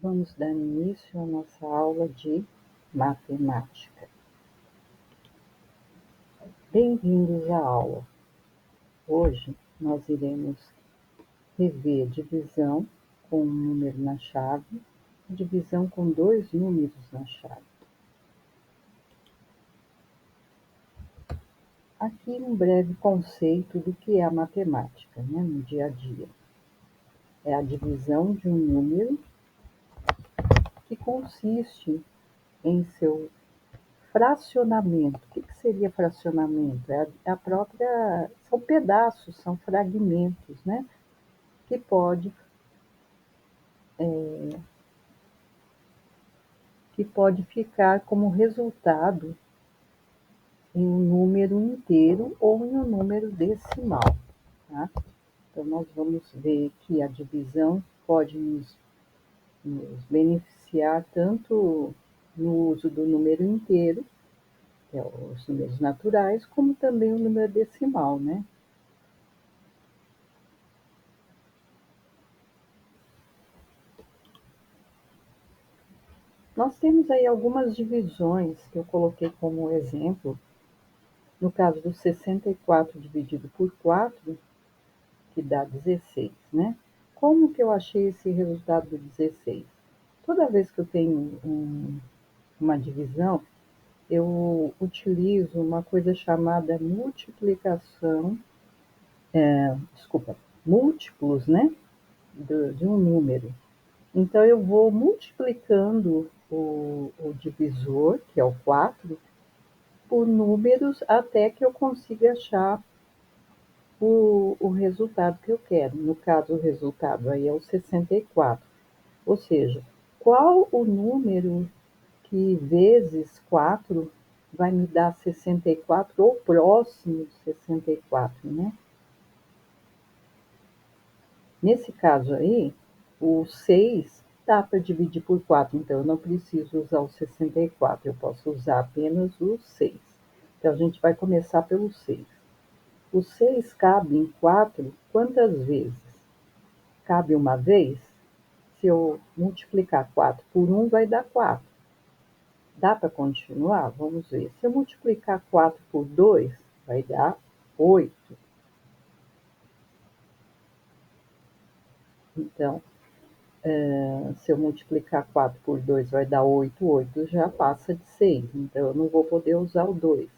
Vamos dar início à nossa aula de matemática. Bem-vindos à aula. Hoje nós iremos rever divisão com um número na chave e divisão com dois números na chave. Aqui um breve conceito do que é a matemática, no dia a dia. É a divisão de um número que consiste em seu fracionamento. O que seria fracionamento? É a própria. São pedaços, são fragmentos, Que pode ficar como resultado em um número inteiro ou em um número decimal. Tá? Então, nós vamos ver que a divisão pode nos beneficiar tanto no uso do número inteiro, que é os números naturais, como também o número decimal, Nós temos aí algumas divisões que eu coloquei como exemplo. No caso do 64 dividido por 4, que dá 16, Como que eu achei esse resultado do 16? Toda vez que eu tenho uma divisão, eu utilizo uma coisa chamada multiplicação, múltiplos, de um número. Então, eu vou multiplicando o divisor, que é o 4, por números até que eu consiga achar o resultado que eu quero. No caso, o resultado aí é o 64. Ou seja, qual o número que vezes 4 vai me dar 64 ou próximo de 64, Nesse caso aí, o 6 dá para dividir por 4, então eu não preciso usar o 64, eu posso usar apenas o 6. Então, a gente vai começar pelo 6. O 6 cabe em 4 quantas vezes? Cabe uma vez? Se eu multiplicar 4 por 1, vai dar 4. Dá para continuar? Vamos ver. Se eu multiplicar 4 por 2, vai dar 8. Então, se eu multiplicar 4 por 2, vai dar 8. 8 já passa de 6. Então, eu não vou poder usar o 2.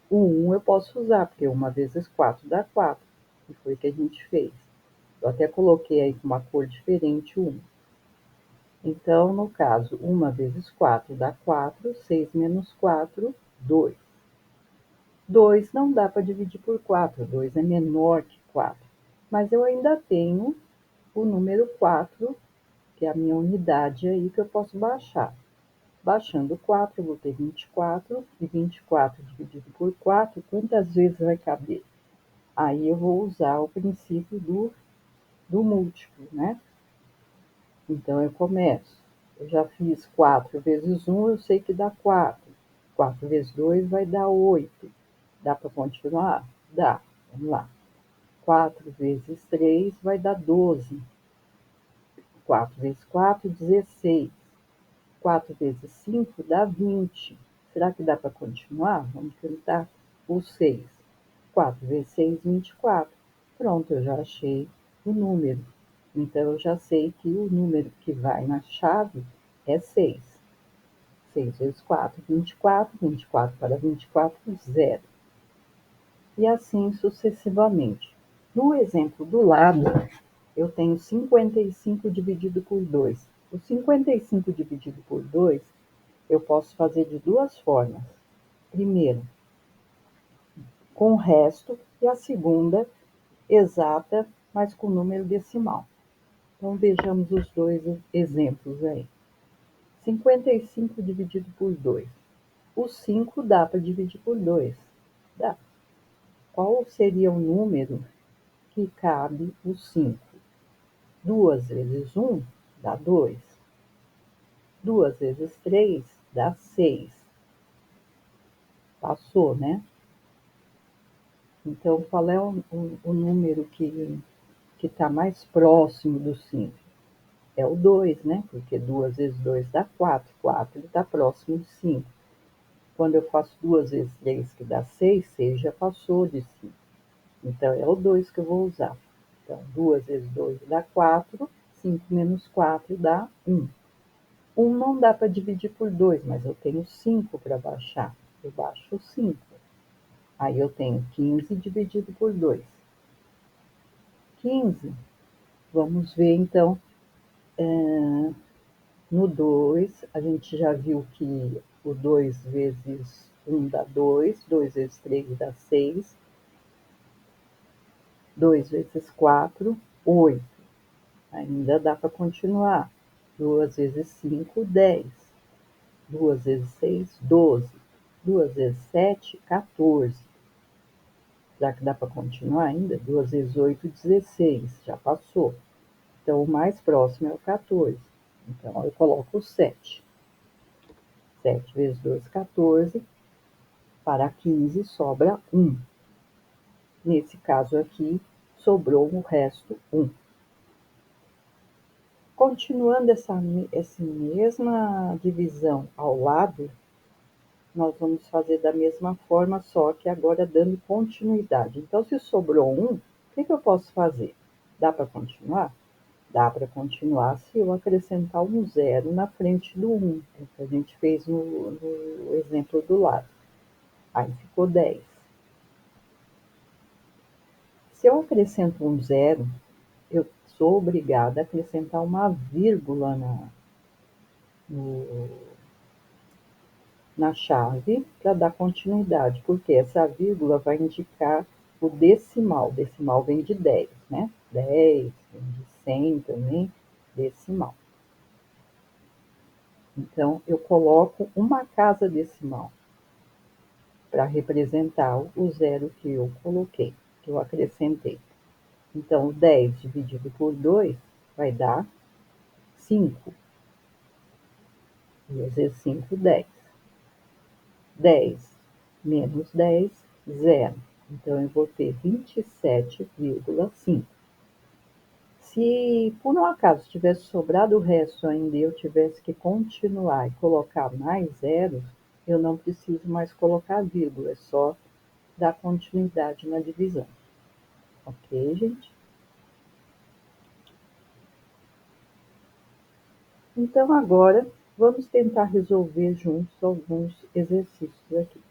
O 1 eu posso usar, porque 1 vezes 4 dá 4. Que foi o que a gente fez. Eu até coloquei aí com uma cor diferente o 1. Então, no caso, 1 vezes 4 dá 4, 6 menos 4, 2. 2 não dá para dividir por 4, 2 é menor que 4. Mas eu ainda tenho o número 4, que é a minha unidade aí que eu posso baixar. Baixando 4, eu vou ter 24, e 24 dividido por 4, quantas vezes vai caber? Aí eu vou usar o princípio do múltiplo, Então, eu começo. Eu já fiz 4 vezes 1, eu sei que dá 4. 4 vezes 2 vai dar 8. Dá para continuar? Dá. Vamos lá. 4 vezes 3 vai dar 12. 4 vezes 4, 16. 4 vezes 5 dá 20. Será que dá para continuar? Vamos tentar o 6. 4 vezes 6, 24. Pronto, eu já achei o número. Então, eu já sei que o número que vai na chave é 6. 6 vezes 4, 24. 24 para 24, 0. E assim sucessivamente. No exemplo do lado, eu tenho 55 dividido por 2. O 55 dividido por 2, eu posso fazer de duas formas. Primeiro, com o resto, e a segunda, exata, mas com número decimal. Então, vejamos os dois exemplos aí. 55 dividido por 2. O 5 dá para dividir por 2. Dá. Qual seria o número que cabe o 5? 2 vezes 1 dá 2. 2 vezes 3 dá 6. Passou, Então, qual é o número que está mais próximo do 5? é o 2, né? Porque 2 vezes 2 dá 4. 4 está próximo de 5. Quando eu faço 2 vezes 3, que dá 6, 6 já passou de 5. Então, é o 2 que eu vou usar. Então, 2 vezes 2 dá 4, 5 menos 4 dá 1. 1 não dá para dividir por 2, mas eu tenho 5 para baixar. Eu baixo 5. Aí eu tenho 15 dividido por 2. 15. Vamos ver, então, no 2, a gente já viu que o 2 vezes 1 dá 2, 2 vezes 3 dá 6, 2 vezes 4, 8. Ainda dá para continuar. 2 vezes 5, 10. 2 vezes 6, 12. 2 vezes 7, 14. Será que dá para continuar ainda? 2 vezes 8, 16. Já passou. Então, o mais próximo é o 14. Então, eu coloco o 7. 7 vezes 2, 14. Para 15, sobra 1. Nesse caso aqui, sobrou o resto 1. Continuando essa mesma divisão ao lado, nós vamos fazer da mesma forma, só que agora dando continuidade. Então, se sobrou 1, o que eu posso fazer? Dá para continuar? Dá para continuar se eu acrescentar um 0 na frente do 1, que a gente fez no exemplo do lado. Aí ficou 10. Se eu acrescento um 0, eu sou obrigada a acrescentar uma vírgula na chave para dar continuidade, porque essa vírgula vai indicar o decimal. O decimal vem de 10, né? 10, vem de 100 também, decimal. Então, eu coloco uma casa decimal para representar o zero que eu coloquei, que eu acrescentei. Então, 10 dividido por 2 vai dar 5. 2 vezes 5, 10. 10 menos 10, 0. Então, eu vou ter 27,5. Se por um acaso tivesse sobrado o resto ainda e eu tivesse que continuar e colocar mais zeros, eu não preciso mais colocar vírgula, é só dar continuidade na divisão. Ok, gente? Então, agora, vamos tentar resolver juntos alguns exercícios aqui.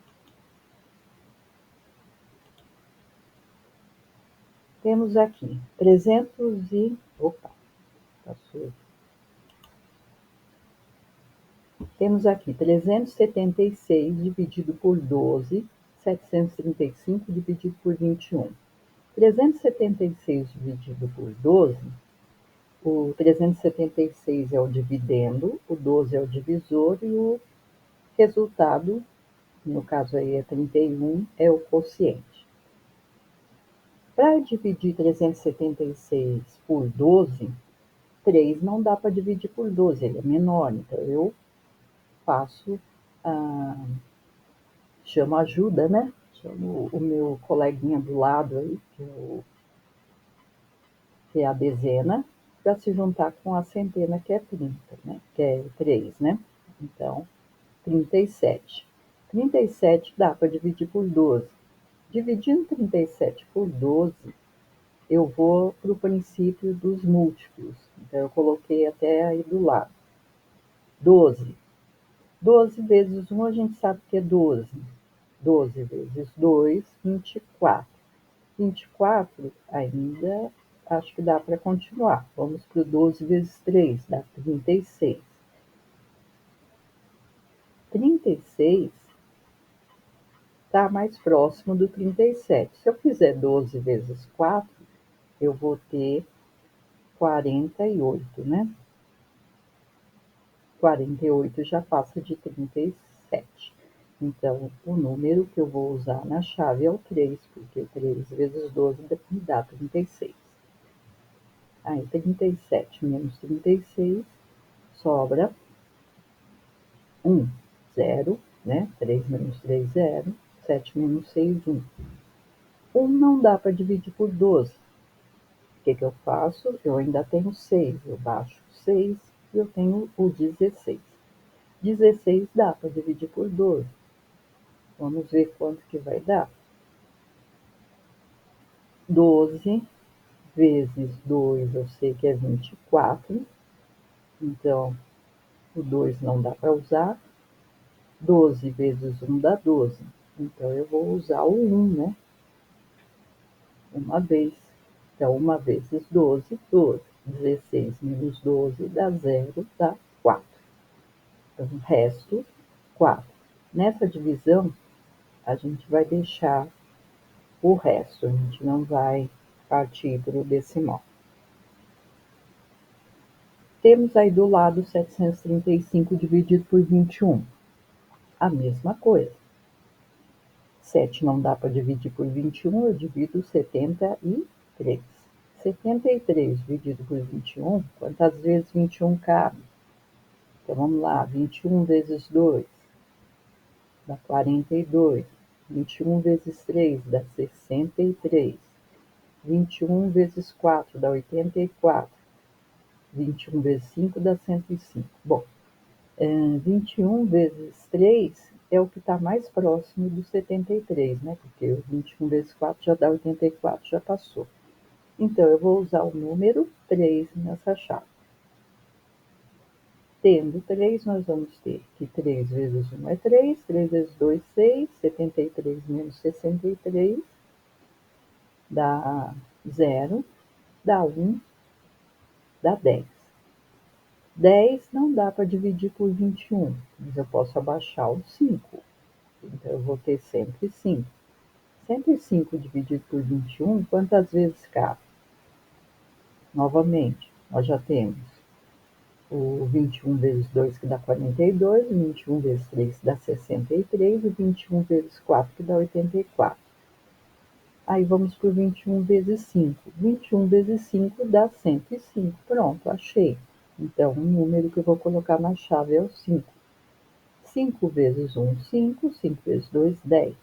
Temos aqui 300 e... Opa, passou. Temos aqui 376 dividido por 12, 735 dividido por 21. 376 dividido por 12, o 376 é o dividendo, o 12 é o divisor e o resultado, no caso aí é 31, é o quociente. Para dividir 376 por 12, 3 não dá para dividir por 12, ele é menor, então eu faço, chamo ajuda, né? Chamo o meu coleguinha do lado aí, que é a dezena, para se juntar com a centena, que é 30, né? Que é 3, né? Então, 37. 37 dá para dividir por 12. Dividindo 37 por 12, eu vou para o princípio dos múltiplos. Então, eu coloquei até aí do lado. 12. 12 vezes 1, a gente sabe que é 12. 12 vezes 2, 24. 24 ainda acho que dá para continuar. Vamos para o 12 vezes 3, dá 36. 36 está mais próximo do 37. Se eu fizer 12 vezes 4, eu vou ter 48, né? 48 já passa de 37. Então, o número que eu vou usar na chave é o 3, porque 3 vezes 12 me dá 36. Aí, 37 menos 36 sobra 1, 0, né? 3 menos 3, 0. 7 menos 6, 1. 1 não dá para dividir por 12. O que eu faço? Eu ainda tenho 6. Eu baixo 6 e eu tenho o 16. 16 dá para dividir por 12. Vamos ver quanto que vai dar. 12 vezes 2 eu sei que é 24. Então, o 2 não dá para usar. 12 vezes 1 dá 12. Então, eu vou usar o 1, né? Uma vez. Então, 1 vezes 12, 12. 16 menos 12 dá 0, dá 4. Então, o resto, 4. Nessa divisão, a gente vai deixar o resto. A gente não vai partir para o decimal. Temos aí do lado 735 dividido por 21. A mesma coisa. 7 não dá para dividir por 21, eu divido 73. 73 dividido por 21, quantas vezes 21 cabe? Então vamos lá, 21 vezes 2 dá 42. 21 vezes 3 dá 63. 21 vezes 4 dá 84. 21 vezes 5 dá 105. Bom, 21 vezes 3 é o que está mais próximo do 73, né? Porque o 21 vezes 4 já dá 84, já passou. Então, eu vou usar o número 3 nessa chave. Tendo 3, nós vamos ter que 3 vezes 1 é 3, 3 vezes 2, 6, 73 menos 63 dá 0, dá 1, dá 10. 10 não dá para dividir por 21, mas eu posso abaixar o 5. Então, eu vou ter sempre 5. 105 dividido por 21, quantas vezes cabe? Novamente, nós já temos o 21 vezes 2, que dá 42, o 21 vezes 3, que dá 63, e o 21 vezes 4, que dá 84. Aí vamos para o 21 vezes 5. 21 vezes 5 dá 105. Pronto, achei. Então, o número que eu vou colocar na chave é o 5. 5 vezes 1, 5. 5 vezes 2, 10.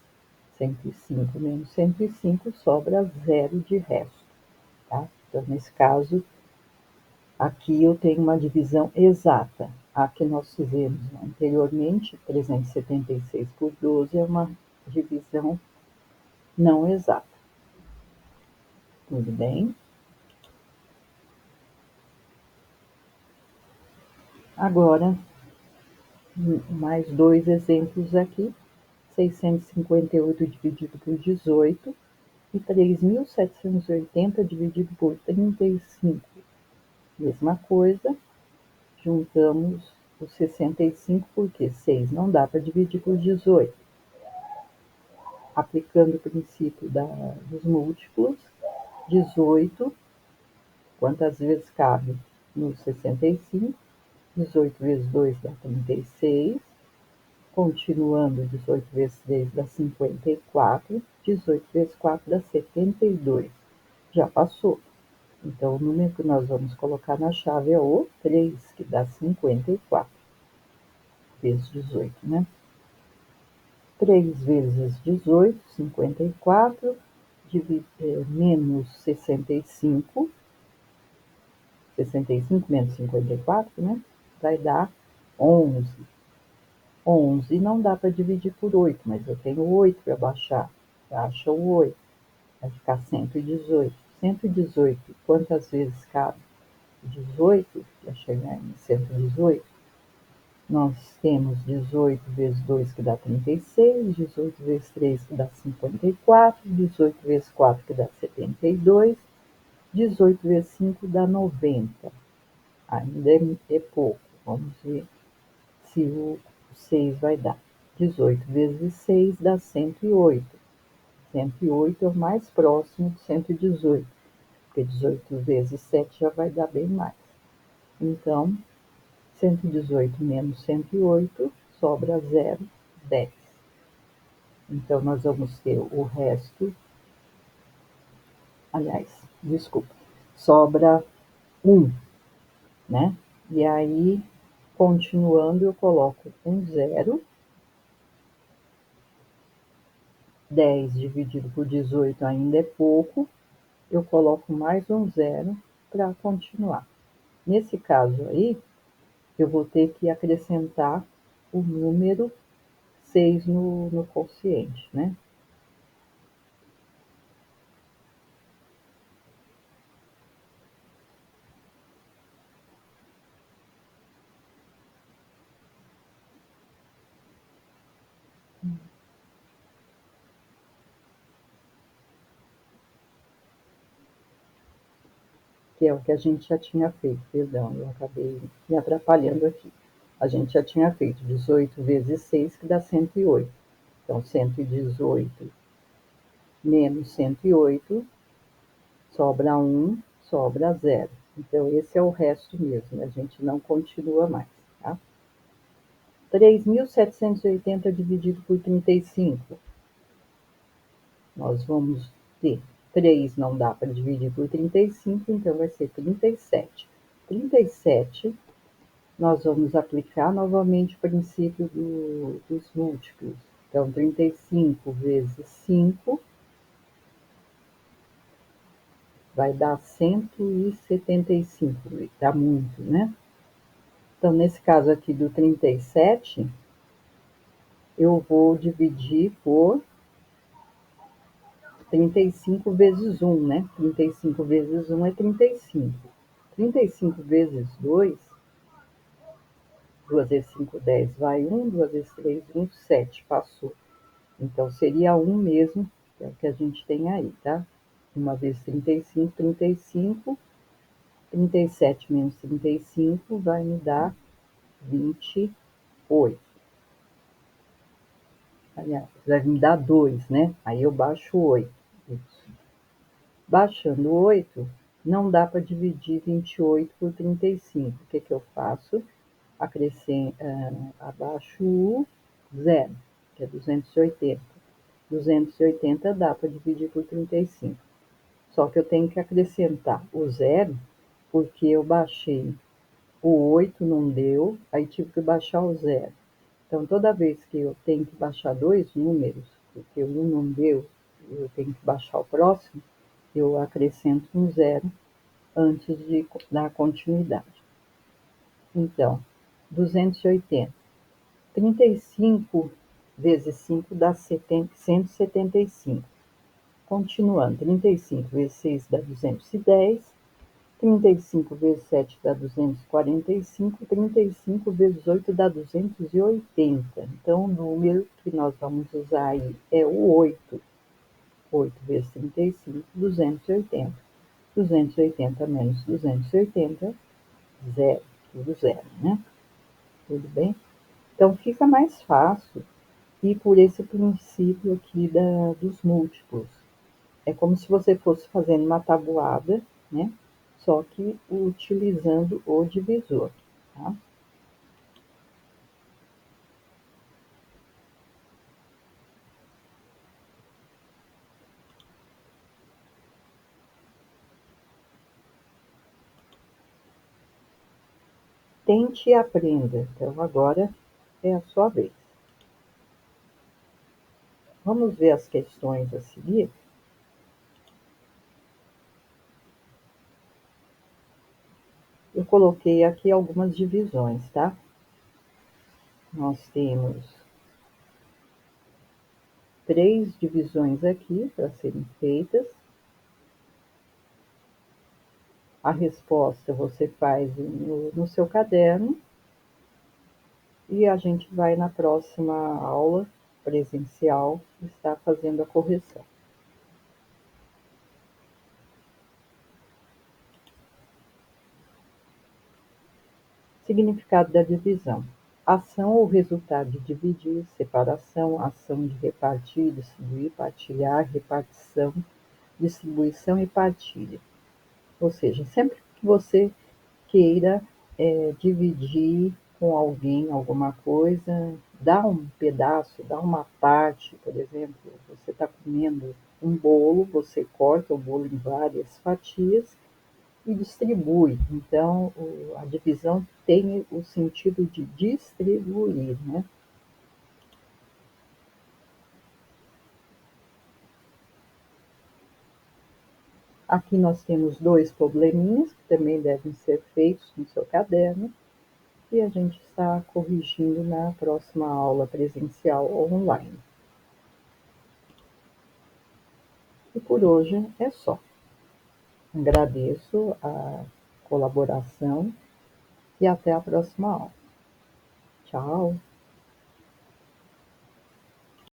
105 menos 105 sobra 0 de resto. Tá? Então, nesse caso, aqui eu tenho uma divisão exata. A que nós fizemos anteriormente, 376 por 12, é uma divisão não exata. Tudo bem? Agora, mais dois exemplos aqui. 658 dividido por 18 e 3.780 dividido por 35. Mesma coisa, juntamos os 65, porque 6 não dá para dividir por 18. Aplicando o princípio dos múltiplos, 18, quantas vezes cabe no 65? 18 vezes 2 dá 36. Continuando, 18 vezes 3 dá 54. 18 vezes 4 dá 72. Já passou. Então, o número que nós vamos colocar na chave é o 3, que dá 54 vezes 18, né? 3 vezes 18, 54, menos 65. 65 menos 54, né? Vai dar 11. 11 não dá para dividir por 8, mas eu tenho 8 para baixar. Baixa o 8. Vai ficar 118. 118, quantas vezes cabe? 18, para chegar em 118. Nós temos 18 vezes 2, que dá 36, 18 vezes 3, que dá 54, 18 vezes 4, que dá 72, 18 vezes 5 dá 90. Ainda é pouco. Vamos ver se o 6 vai dar. 18 vezes 6 dá 108. 108 é o mais próximo de 118, porque 18 vezes 7 já vai dar bem mais. Então, 118 menos 108 sobra 0, 10. Então, nós vamos ter o resto. Aliás, desculpa, sobra 1, né? E aí, continuando, eu coloco um 0. 10 dividido por 18 ainda é pouco. Eu coloco mais um 0 para continuar. Nesse caso aí, eu vou ter que acrescentar o número 6 no quociente, né? Que é o que a gente já tinha feito, perdão, eu acabei me atrapalhando aqui. A gente já tinha feito 18 vezes 6, que dá 108. Então, 118 menos 108, sobra 1, sobra 0. Então, esse é o resto mesmo, a gente não continua mais, tá? 3.780 dividido por 35. Nós vamos ter 3 não dá para dividir por 35, então vai ser 37. 37, nós vamos aplicar novamente o princípio dos múltiplos. Então, 35 vezes 5 vai dar 175, dá muito, né? Então, nesse caso aqui do 37, eu vou dividir por 35 vezes 1, né? 35 vezes 1 é 35. 35 vezes 2, 2 vezes 5, 10, vai 1, 2 vezes 3, 1, 7, passou. Então, seria 1 mesmo, que é o que a gente tem aí, tá? 1 vezes 35, 35. 37 menos 35 vai me dar 28. Aliás, vai me dar 2, né? Aí eu baixo 8. Isso. Baixando 8, não dá para dividir 28 por 35. O que eu faço? Abaixo o 0, que é 280. 280 dá para dividir por 35. Só que eu tenho que acrescentar o 0, porque eu baixei o 8, não deu, aí tive que baixar o 0. Então, toda vez que eu tenho que baixar dois números, porque um não deu, eu tenho que baixar o próximo, eu acrescento um 0 antes de dar continuidade. Então, 280. 35 vezes 5 dá 175. Continuando, 35 vezes 6 dá 210. 35 vezes 7 dá 245, 35 vezes 8 dá 280. Então, o número que nós vamos usar aí é o 8. 8 vezes 35, 280. 280 menos 280, zero. Tudo zero, né? Tudo bem? Então, fica mais fácil ir por esse princípio aqui dos múltiplos. É como se você fosse fazendo uma tabuada, né? Só que utilizando o divisor, tá? Tente e aprenda. Então, agora é a sua vez. Vamos ver as questões a seguir? Eu coloquei aqui algumas divisões, tá? Nós temos 3 divisões aqui para serem feitas. A resposta você faz no seu caderno e a gente vai na próxima aula presencial estar fazendo a correção. Significado da divisão: ação ou resultado de dividir, separação, ação de repartir, distribuir, partilhar, repartição, distribuição e partilha. Ou seja, sempre que você queira dividir com alguém alguma coisa, dá um pedaço, dá uma parte, por exemplo, você está comendo um bolo, você corta o bolo em várias fatias e distribui. Então, a divisão tem o sentido de distribuir, né? Aqui nós temos 2 probleminhas que também devem ser feitos no seu caderno e a gente está corrigindo na próxima aula presencial ou online. E por hoje é só. Agradeço a colaboração e até a próxima aula. Tchau!